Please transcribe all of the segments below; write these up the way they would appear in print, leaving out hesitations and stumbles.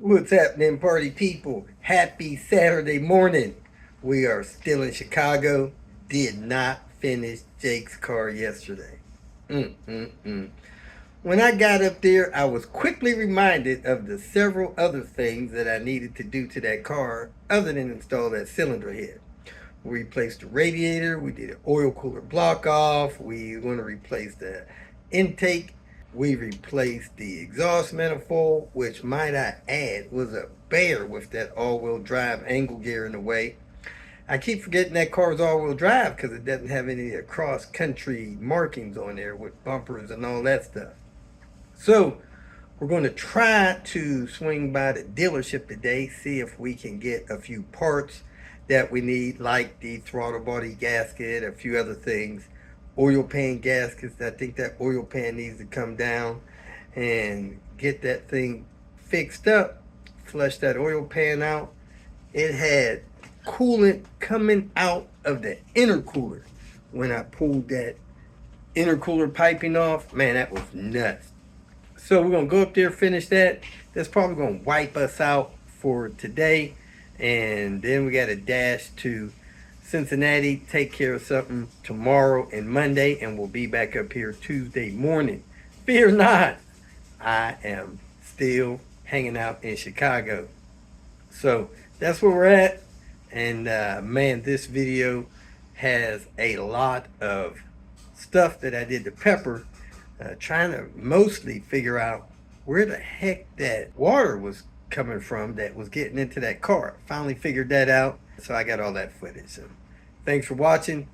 What's happening, party people? Happy Saturday morning. We are still in Chicago. Did not finish Jake's car yesterday. Mm-mm-mm. When I got up there, I was quickly reminded of the several other things that I needed to do to that car other than install that cylinder head. We replaced the radiator, we did an oil cooler block off, we want to replace the intake, we replaced the exhaust manifold, which might I add was a bear with that all-wheel drive angle gear in the way. I keep forgetting that car is all-wheel drive because it doesn't have any cross-country markings on there with bumpers and all that stuff. So we're going to try to swing by the dealership today, see if we can get a few parts that we need, like the throttle body gasket, a few other things. Oil pan gaskets, I think that oil pan needs to come down and get that thing fixed up. Flush that oil pan out. It had coolant coming out of the intercooler when I pulled that intercooler piping off. Man, that was nuts. So we're going to go up there, finish that. That's probably going to wipe us out for today. And then we got to dash to Cincinnati, take care of something tomorrow and Monday, and we'll be back up here Tuesday morning. Fear not, I am still hanging out in Chicago. So that's where we're at. And man, this video has a lot of stuff that I did to Pepper, trying to mostly figure out where the heck that water was coming from that was getting into that car. Finally figured that out, so I got all that footage. So thanks for watching.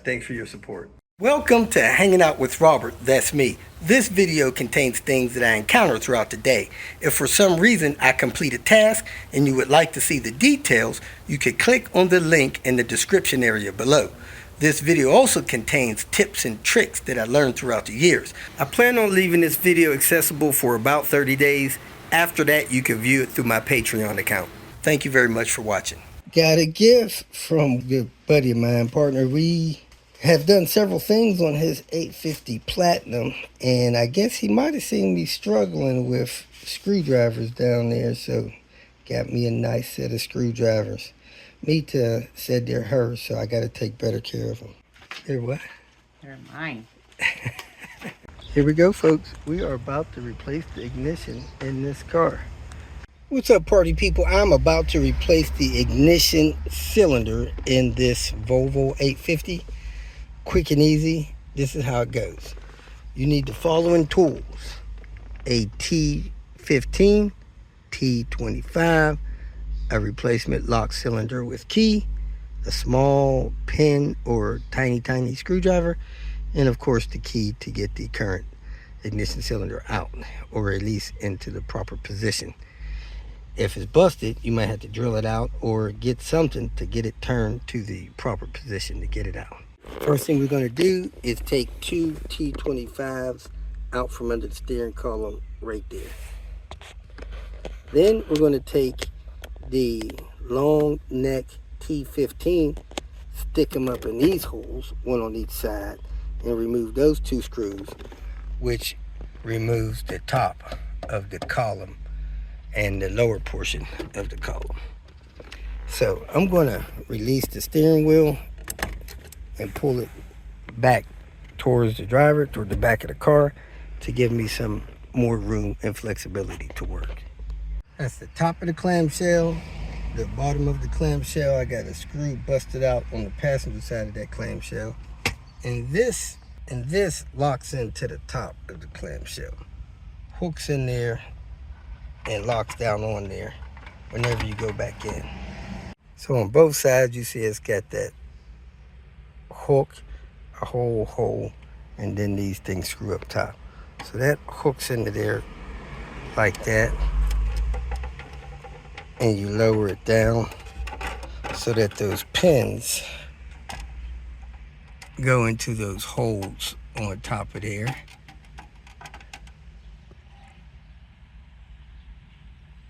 Thanks for your support. Welcome to Hanging Out with Robert, that's me. This video contains things that I encounter throughout the day. If for some reason I complete a task and you would like to see the details, you can click on the link in the description area below. This video also contains tips and tricks that I learned throughout the years. I plan on leaving this video accessible for about 30 days. After that, you can view it through my Patreon account. Thank you very much for watching. Got a gift from a good buddy of mine, partner. We have done several things on his 850 Platinum, and I guess he might have seen me struggling with screwdrivers down there, so got me a nice set of screwdrivers. Mita said they're hers, so I got to take better care of them. They're what? They're mine. Here we go, folks. We are about to replace the ignition in this car. What's up, party people? I'm about to replace the ignition cylinder in this Volvo 850. Quick and easy. This is how it goes. You need the following tools: a T15, T25, a replacement lock cylinder with key, a small pin or tiny screwdriver, and of course the key to get the current ignition cylinder out, or at least into the proper position. If it's busted, you might have to drill it out or get something to get it turned to the proper position to get it out. First thing we're going to do is take two T25s out from under the steering column right there. Then we're going to take the long neck T15, stick them up in these holes, one on each side, and remove those two screws, which removes the top of the column and the lower portion of the column. So I'm going to release the steering wheel and pull it back towards the driver, toward the back of the car, to give me some more room and flexibility to work. That's the top of the clamshell. The bottom of the clamshell, I got a screw busted out on the passenger side of that clamshell. And this locks into the top of the clamshell. Hooks in there and locks down on there whenever you go back in. So on both sides, you see it's got that hook, a whole hole, and then these things screw up top. So that hooks into there like that, and you lower it down so that those pins go into those holes on top of there.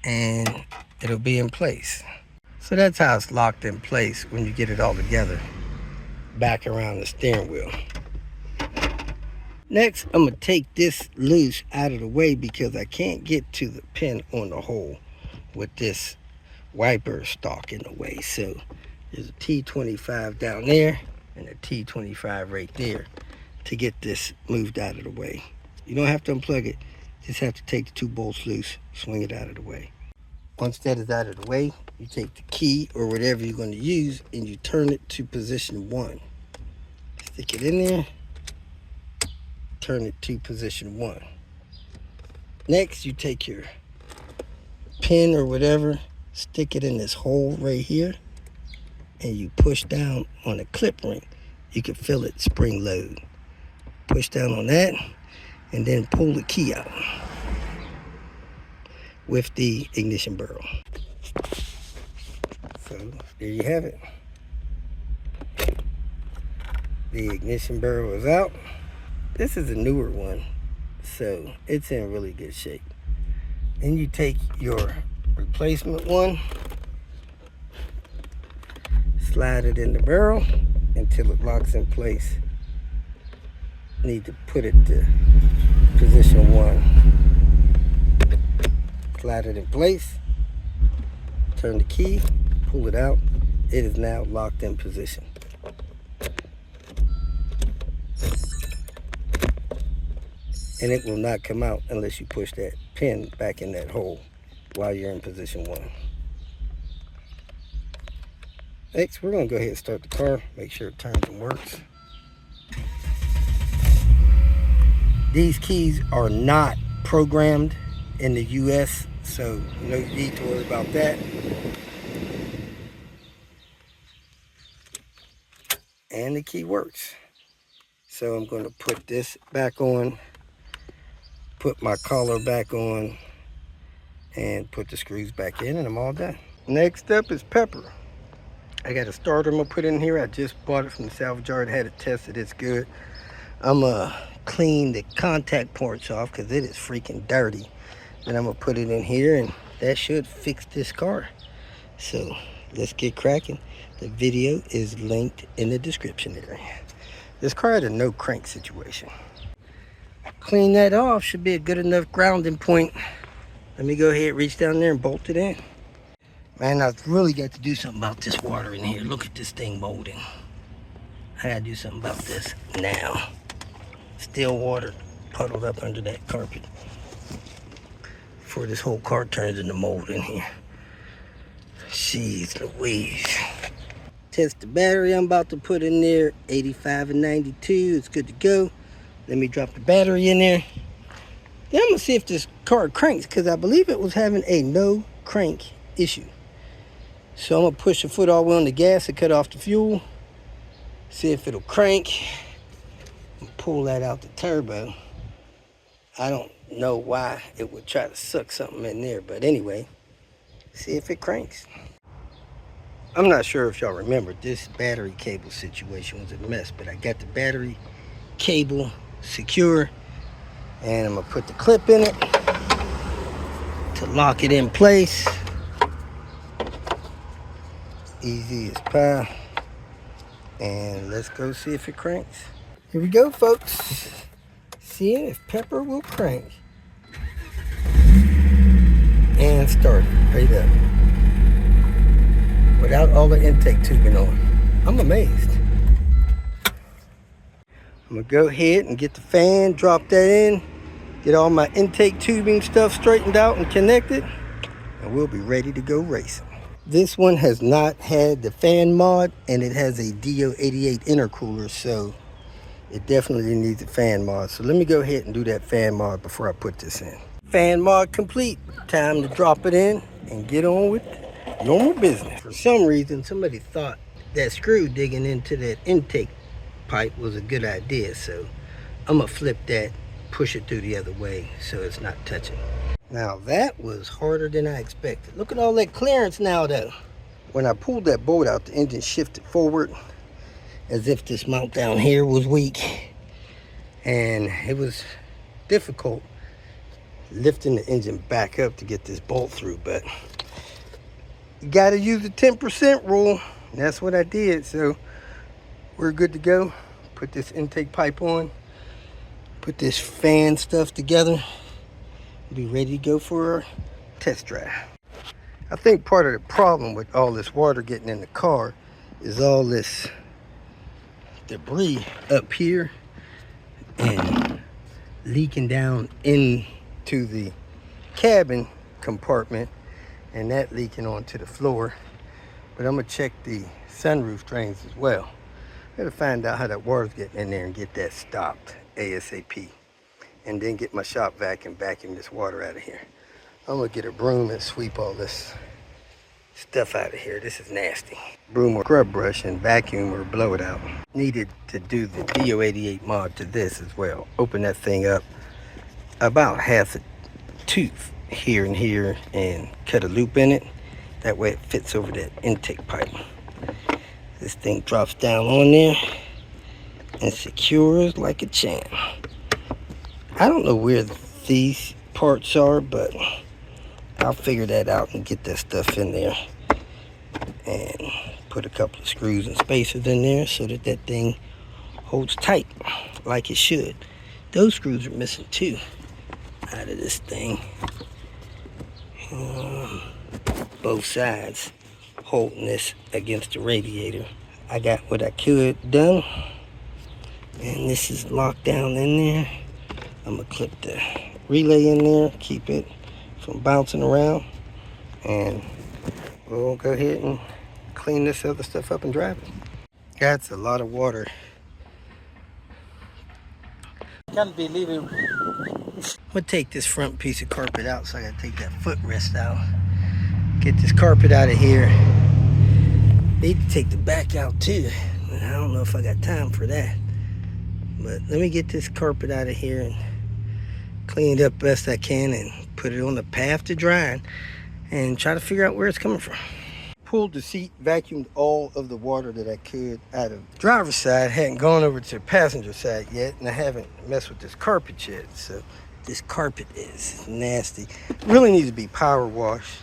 And it'll be in place. So that's how it's locked in place when you get it all together back around the steering wheel. Next, I'm going to take this loose out of the way because I can't get to the pin on the hole. with this wiper stalk in the way. So there's a T25 down there and a T25 right there to get this moved out of the way. You don't have to unplug it, just have to take the 2 bolts loose, swing it out of the way. Once that is out of the way, you take the key or whatever you're going to use and you turn it to position 1. Stick it in there, turn it to position 1. Next, you take your pin or whatever, stick it in this hole right here, and you push down on the clip ring. You can feel it spring load. Push down on that and then pull the key out with the ignition barrel. So there you have it. The ignition barrel is out. This is a newer one, so it's in really good shape. Then you take your replacement one, slide it in the barrel until it locks in place. Need to put it to position 1. Slide it in place, turn the key, pull it out. It is now locked in position. And it will not come out unless you push that pin back in that hole while you're in position 1. Next, we're going to go ahead and start the car, make sure it turns and works. These keys are not programmed in the US, so no need to worry about that. And the key works. So I'm going to put this back on, put my collar back on, and put the screws back in, and I'm all done. Next up is pepper. I got a starter I'm gonna put in here. I just bought it from the salvage yard, had it tested, it's good. I'm gonna clean the contact ports off because it is freaking dirty. Then I'm gonna put it in here and that should fix this car. So let's get cracking. The video is linked in the description area. This car had a no crank situation. Clean that off, should be a good enough grounding point. Let me go ahead, reach down there and bolt it in. Man, I've really got to do something about this water in here. Look at this thing molding. I gotta do something about this now. Still water puddled up under that carpet before this whole car turns into mold in here. Jeez Louise. Test the battery I'm about to put in there, 85 and 92, it's good to go. Let me drop the battery in there. Then I'm gonna see if this car cranks because I believe it was having a no crank issue. So I'm gonna push the foot all the way on the gas and cut off the fuel. See if it'll crank. Pull that out the turbo. I don't know why it would try to suck something in there, but anyway, see if it cranks. I'm not sure if y'all remember, this battery cable situation was a mess, but I got the battery cable secure, and I'm gonna put the clip in it to lock it in place. Easy as pie. And let's go see if it cranks. Here we go, folks. Seeing if pepper will crank. And start it right up. Without all the intake tubing on. I'm amazed. I'm gonna go ahead and get the fan, drop that in, get all my intake tubing stuff straightened out and connected, and we'll be ready to go racing. This one has not had the fan mod, and it has a DO88 intercooler, so it definitely needs a fan mod. So let me go ahead and do that fan mod before I put this in. Fan mod complete. Time to drop it in and get on with normal business. For some reason, somebody thought that screw digging into that intake pipe was a good idea, so I'm gonna flip that, push it through the other way so it's not touching. Now that was harder than I expected. Look at all that clearance now though. When I pulled that bolt out, the engine shifted forward as if this mount down here was weak, and it was difficult lifting the engine back up to get this bolt through, but you gotta use the 10% rule. That's what I did, so we're good to go. Put this intake pipe on, put this fan stuff together, be ready to go for our test drive. I think part of the problem with all this water getting in the car is all this debris up here and leaking down into the cabin compartment, and that leaking onto the floor. But I'm gonna check the sunroof drains as well. Gotta find out how that water's getting in there and get that stopped ASAP. And then get my shop vac and vacuum this water out of here. I'm gonna get a broom and sweep all this stuff out of here. This is nasty. Broom or scrub brush and vacuum or blow it out. Needed to do the DO88 mod to this as well. Open that thing up about half a tooth here and here and cut a loop in it. That way it fits over that intake pipe. This thing drops down on there and secures like a champ. I don't know where these parts are, but I'll figure that out and get that stuff in there and put a couple of screws and spacers in there so that that thing holds tight like it should. Those screws are missing too out of this thing. Both sides holding this against the radiator. I got what I could done, and this is locked down in there. I'm gonna clip the relay in there, keep it from bouncing around, and we'll go ahead and clean this other stuff up and drive it. That's a lot of water. Can't believe it. I'm gonna take this front piece of carpet out, so I gotta take that footrest out. Get this carpet out of here. Need to take the back out too. I don't know if I got time for that. But let me get this carpet out of here and clean it up best I can and put it on the path to drying and try to figure out where it's coming from. Pulled the seat, vacuumed all of the water that I could out of the driver's side. Hadn't gone over to the passenger side yet, and I haven't messed with this carpet yet. So this carpet is nasty. Really needs to be power washed.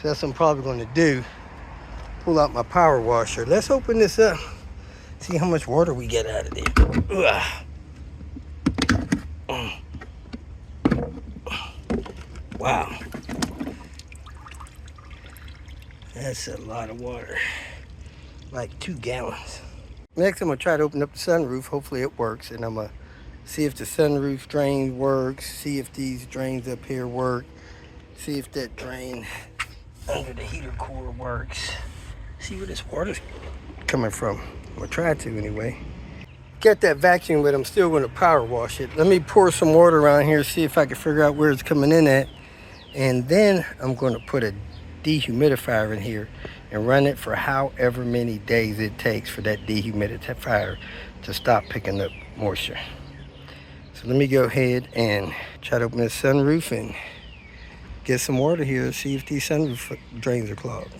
So that's what I'm probably going to do. Pull out my power washer. Let's open this up. See how much water we get out of there. Wow. That's a lot of water. Like 2 gallons. Next, I'm going to try to open up the sunroof. Hopefully it works. And I'm going to see if the sunroof drain works. See if these drains up here work. See if that drain under the heater core works. See where this water's coming from. I'm going to try to anyway. Got that vacuum, but I'm still going to power wash it. Let me pour some water around here, see if I can figure out where it's coming in at. And then I'm going to put a dehumidifier in here and run it for however many days it takes for that dehumidifier to stop picking up moisture. So let me go ahead and try to open this sunroof and get some water here, see if these sunroof drains are clogged.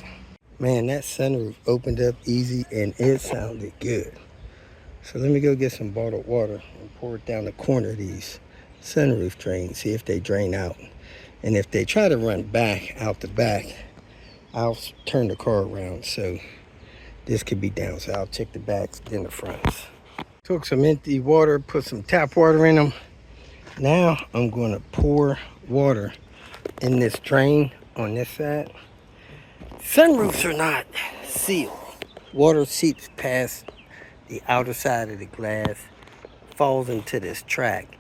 Man, that sunroof opened up easy and it sounded good. So let me go get some bottled water and pour it down the corner of these sunroof drains, see if they drain out. And if they try to run back out the back, I'll turn the car around so this could be down. So I'll check the backs, then the fronts. Took some empty water, put some tap water in them. Now I'm going to pour water in this drain on this side. Sunroofs are not sealed. Water seeps past the outer side of the glass, falls into this track,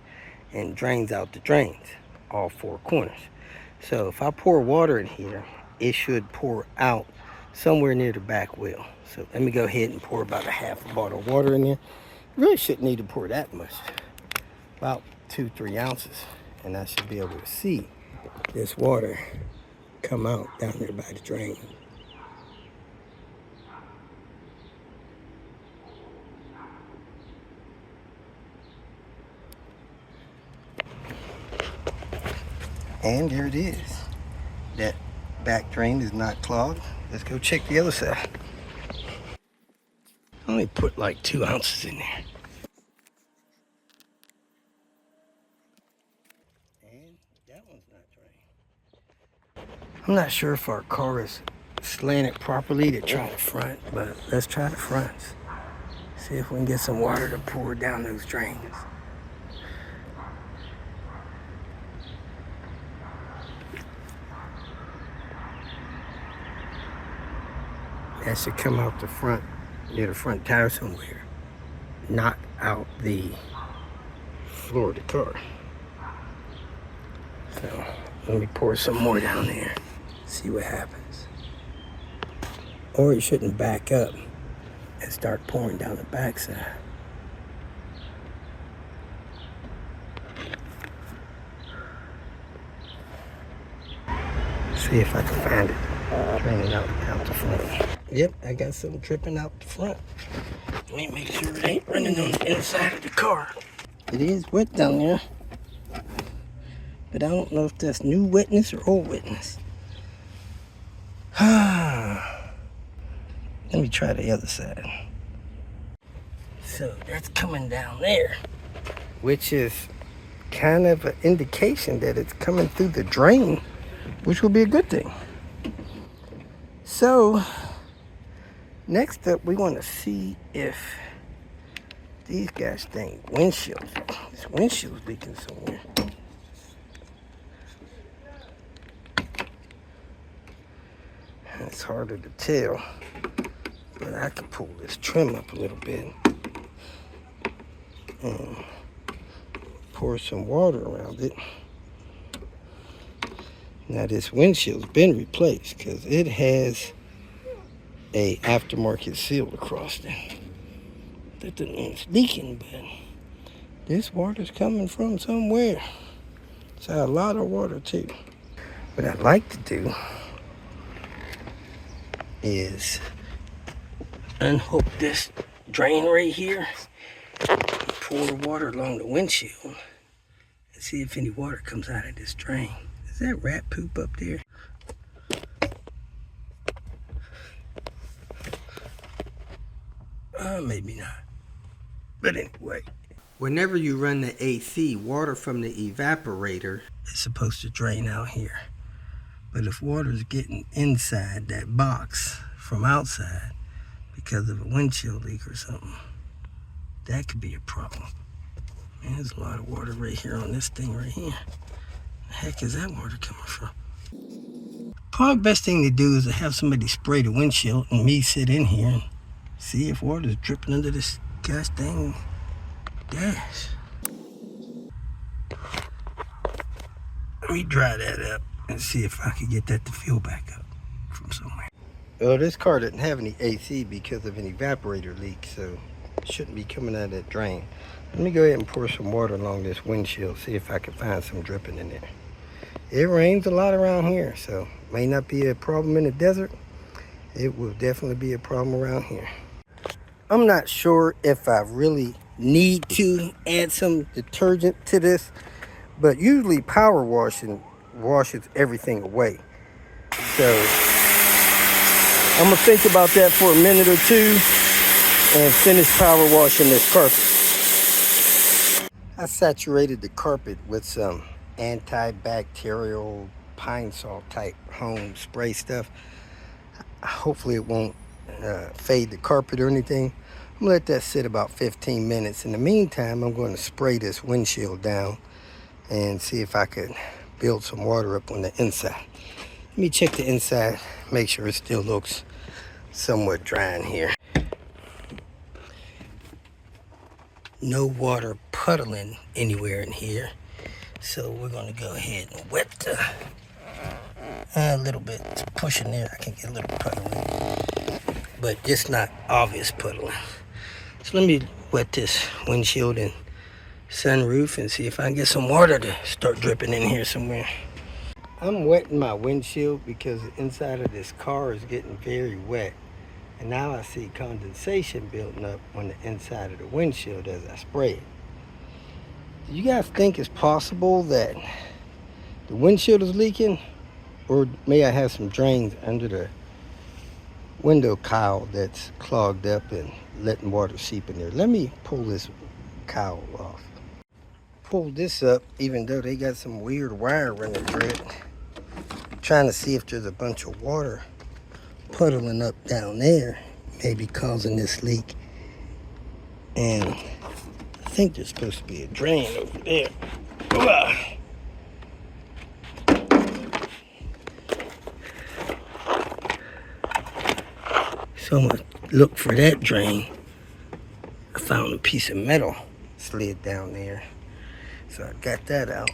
and drains out the drains, all 4 corners. So if I pour water in here, it should pour out somewhere near the back wheel. So let me go ahead and pour about a half a bottle of water in there. Really shouldn't need to pour that much, about 2-3 ounces, and I should be able to see this water come out down there by the drain. And there it is. That back drain is not clogged. Let's go check the other side. I only put like 2 ounces in there. And that one's not drained. I'm not sure if our car is slanted properly to try the front, but let's try the fronts. See if we can get some water to pour down those drains. That should come out the front, near the front tire somewhere. Not out the floor of the car. So let me pour some more down there. See what happens. Or you shouldn't back up and start pouring down the backside. See if I can find it. Draining out the front. Yep, I got some dripping out the front. Let me make sure it ain't running on the inside of the car. It is wet down there. But I don't know if that's new wetness or old wetness. Let me try the other side. So that's coming down there, which is kind of an indication that it's coming through the drain, which will be a good thing. So next up, we want to see if these guys think windshields. This windshield's leaking somewhere. It's harder to tell, but I can pull this trim up a little bit and pour some water around it. Now this windshield's been replaced because it has a aftermarket seal across it. That doesn't mean it's leaking, but this water's coming from somewhere. It's a lot of water too. What I'd like to do is unhook this drain right here, pour water along the windshield, and see if any water comes out of this drain. Is that rat poop up there? Maybe not. But anyway, whenever you run the AC, water from the evaporator is supposed to drain out here. But if water's getting inside that box from outside because of a windshield leak or something, that could be a problem. Man, there's a lot of water right here on this thing right here. The heck is that water coming from? Probably best thing to do is to have somebody spray the windshield and me sit in here and see if water's dripping under this gosh dang dash. Let me dry that up and see if I can get that to fill back up from somewhere. Well, this car didn't have any AC because of an evaporator leak, so it shouldn't be coming out of that drain. Let me go ahead and pour some water along this windshield, see if I can find some dripping in there. It rains a lot around here, so may not be a problem in the desert. It will definitely be a problem around here. I'm not sure if I really need to add some detergent to this, but usually power washing washes everything away. So I'm gonna think about that for a minute or two and finish power washing this carpet. I saturated the carpet with some antibacterial pine salt type home spray stuff. Hopefully it won't fade the carpet or anything. I'm gonna let that sit about 15 minutes. In the meantime, I'm going to spray this windshield down and see if I could build some water up on the inside. Let me check the inside, make sure it still looks somewhat dry in here. No water puddling anywhere in here. So we're gonna go ahead and wet the, a little bit, push in there, I can get a little puddling, but it's not obvious puddling. So let me wet this windshield and sunroof and see if I can get some water to start dripping in here somewhere. I'm wetting my windshield because the inside of this car is getting very wet. And now I see condensation building up on the inside of the windshield as I spray it. Do you guys think it's possible that the windshield is leaking? Or may I have some drains under the window cowl that's clogged up and letting water seep in there? Let me pull this cowl off. Pull this up, even though they got some weird wire running through it. Trying to see if there's a bunch of water puddling up down there, maybe causing this leak. And I think there's supposed to be a drain over there. So I'm gonna look for that drain. I found a piece of metal slid down there, so I got that out.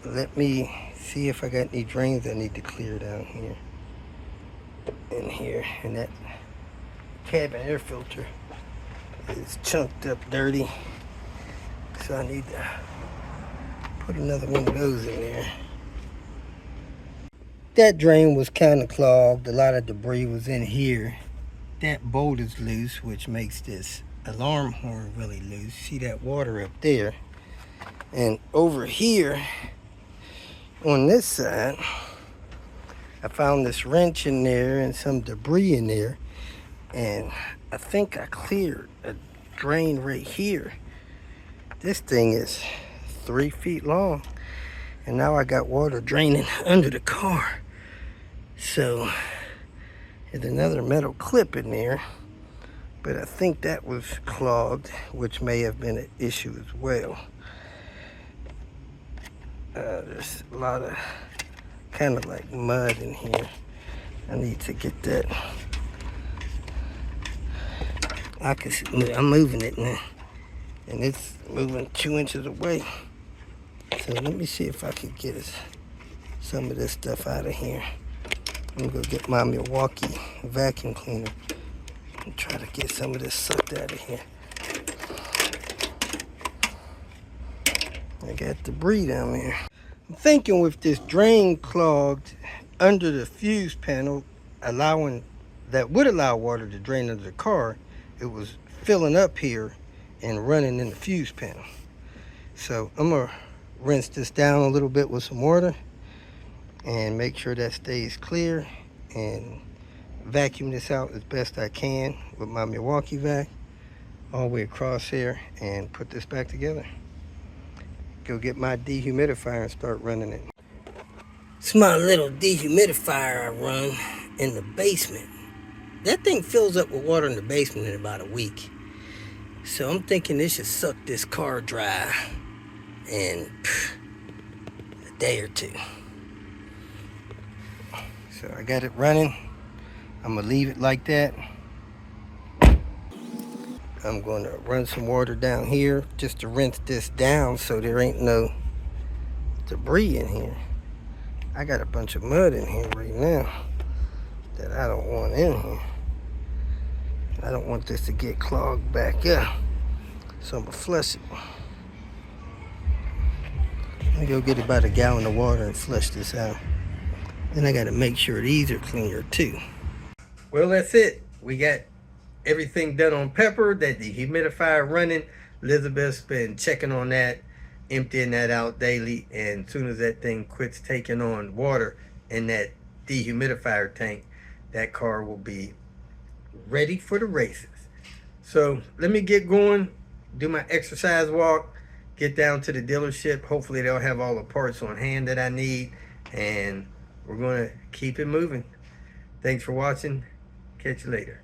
Let me see if I got any drains I need to clear down here. In here, and that cabin air filter is chunked up dirty, so I need to put another one of those in there. That drain was kind of clogged. A lot of debris was in here. That bolt is loose, which makes this alarm horn really loose. See that water up there? And over here on this side, I found this wrench in there and some debris in there, and I think I cleared a drain right here. This thing is 3 feet long, and now I got water draining under the car. So there's another metal clip in there, but I think that was clogged, which may have been an issue as well. There's a lot of kind of like mud in here. I need to get that. I'm moving it now, and it's moving 2 inches away. So let me see if I can get some of this stuff out of here. I'm gonna go get my Milwaukee vacuum cleaner and try to get some of this sucked out of here. I got debris down there. I'm thinking with this drain clogged under the fuse panel, that would allow water to drain under the car, it was filling up here and running in the fuse panel. So I'm gonna rinse this down a little bit with some water and make sure that stays clear, and vacuum this out as best I can with my Milwaukee vac all the way across here, and put this back together. Go get my dehumidifier and start running it. It's my little dehumidifier I run in the basement. That thing fills up with water in the basement in about a week. So I'm thinking this should suck this car dry in a day or two. So I got it running. I'm gonna leave it like that. I'm gonna run some water down here just to rinse this down so there ain't no debris in here. I got a bunch of mud in here right now that I don't want in here. I don't want this to get clogged back up, so I'm gonna flush it. I'm gonna go get about a gallon of water and flush this out. Then I gotta make sure these are cleaner too. Well, that's it. We got everything done on Pepper, that dehumidifier running. Elizabeth's been checking on that, emptying that out daily, and as soon as that thing quits taking on water in that dehumidifier tank, that car will be ready for the races. So let me get going, do my exercise walk, get down to the dealership. Hopefully they'll have all the parts on hand that I need, and we're going to keep it moving. Thanks for watching. Catch you later.